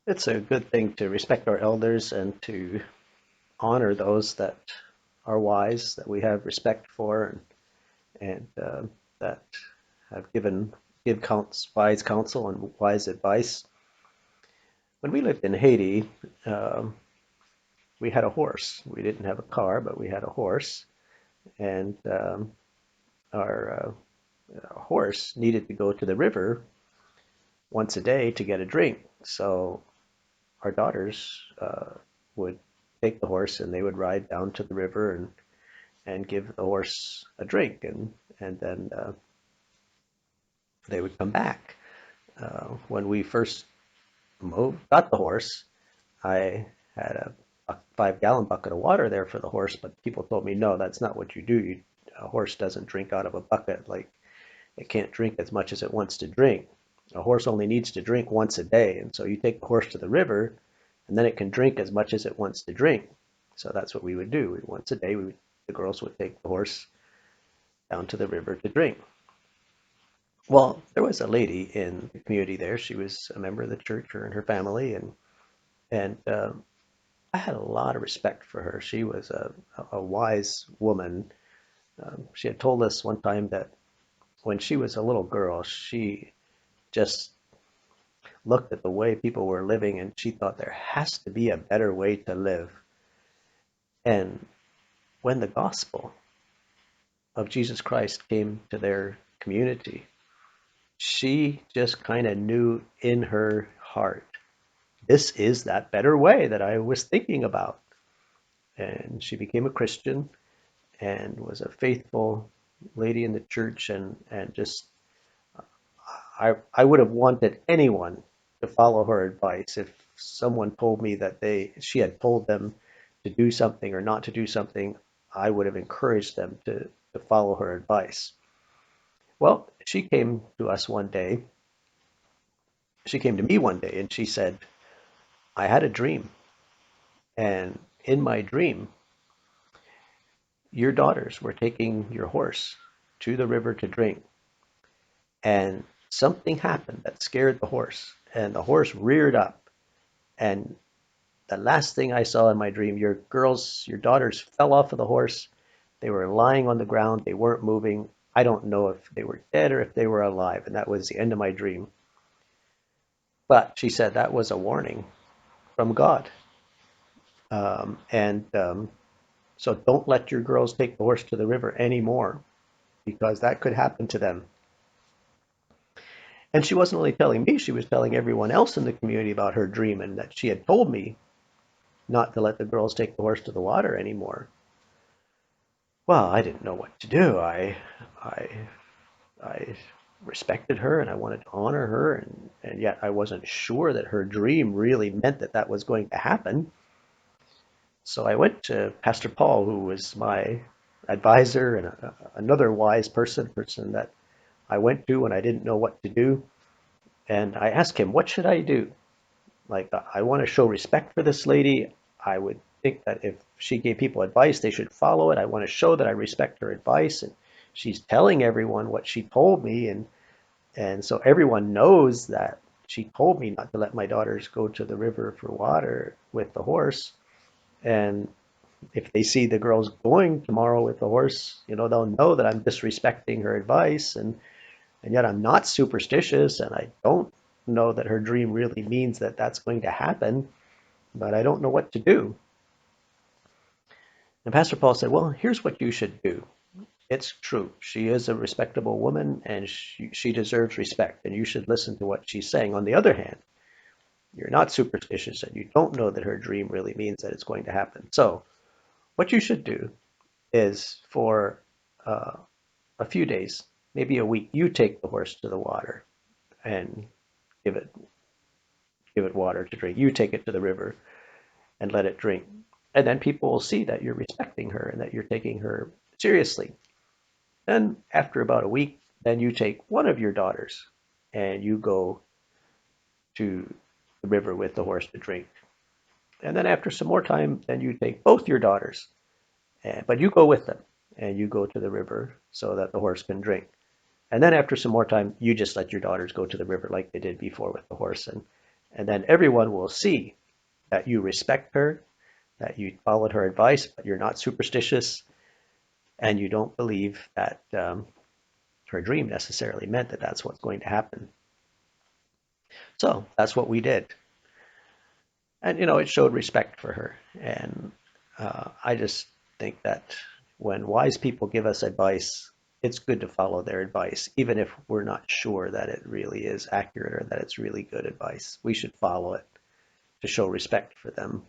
It's a good thing to respect our elders and to honor those that are wise, that we have respect for, and that have give wise counsel and wise advice. When we lived in Haiti, um, we had a horse. We didn't have a car, but we had a horse, and our horse needed to go to the river once a day to get a drink. So our daughters would take the horse and they would ride down to the river and give the horse a drink, and then they would come back. When we first got the horse, I had a 5 gallon bucket of water there for the horse, but people told me, no, that's not what you do. A horse doesn't drink out of a bucket. Like, it can't drink as much as it wants to drink. A horse only needs to drink once a day. And so you take the horse to the river, and then it can drink as much as it wants to drink. So that's what we would do. Once a day, the girls would take the horse down to the river to drink. Well, there was a lady in the community there. She was a member of the church, her and her family, and I had a lot of respect for her. She was a wise woman. She had told us one time that when she was a little girl, she just looked at the way people were living and she thought there has to be a better way to live. And when the gospel of Jesus Christ came to their community, she just kind of knew in her heart, this is that better way that I was thinking about. And she became a Christian and was a faithful lady in the church, and just I would have wanted anyone to follow her advice. If someone told me that she had told them to do something or not to do something, I would have encouraged them to follow her advice. Well, she came to us one day. She came to me one day and she said, I had a dream. And in my dream, your daughters were taking your horse to the river to drink. And something happened that scared the horse. And the horse reared up. And the last thing I saw in my dream, your daughters fell off of the horse. They were lying on the ground. They weren't moving. I don't know if they were dead or if they were alive. And that was the end of my dream. But she said that was a warning from God. And so don't let your girls take the horse to the river anymore because that could happen to them. And she wasn't only telling me, she was telling everyone else in the community about her dream and that she had told me not to let the girls take the horse to the water anymore. Well, I didn't know what to do. I, I respected her and I wanted to honor her, and yet I wasn't sure that her dream really meant that that was going to happen. So I went to Pastor Paul, who was my advisor and another wise person that I went to when I didn't know what to do. And I asked him, what should I do? Like, I want to show respect for this lady. I would think that if she gave people advice, they should follow it. I want to show that I respect her advice. And she's telling everyone what she told me. And so everyone knows that she told me not to let my daughters go to the river for water with the horse. And if they see the girls going tomorrow with the horse, they'll know that I'm disrespecting her advice. And yet I'm not superstitious and I don't know that her dream really means that that's going to happen, but I don't know what to do. And Pastor Paul said, well, here's what you should do. It's true. She is a respectable woman and she deserves respect, and you should listen to what she's saying. On the other hand, you're not superstitious and you don't know that her dream really means that it's going to happen. So, what you should do is for uh, a few days, maybe a week, you take the horse to the water and give it give it water to drink. You take it to the river and let it drink. And then people will see that you're respecting her and that you're taking her seriously. Then after about a week, then you take one of your daughters and you go to the river with the horse to drink. And then after some more time, then you take both your daughters, but you go with them and you go to the river so that the horse can drink. And then after some more time, you just let your daughters go to the river like they did before with the horse, And then everyone will see that you respect her, that you followed her advice, but you're not superstitious, and you don't believe that her dream necessarily meant that that's what's going to happen. So that's what we did. And, it showed respect for her. And I just think that when wise people give us advice, it's good to follow their advice, even if we're not sure that it really is accurate or that it's really good advice. We should follow it to show respect for them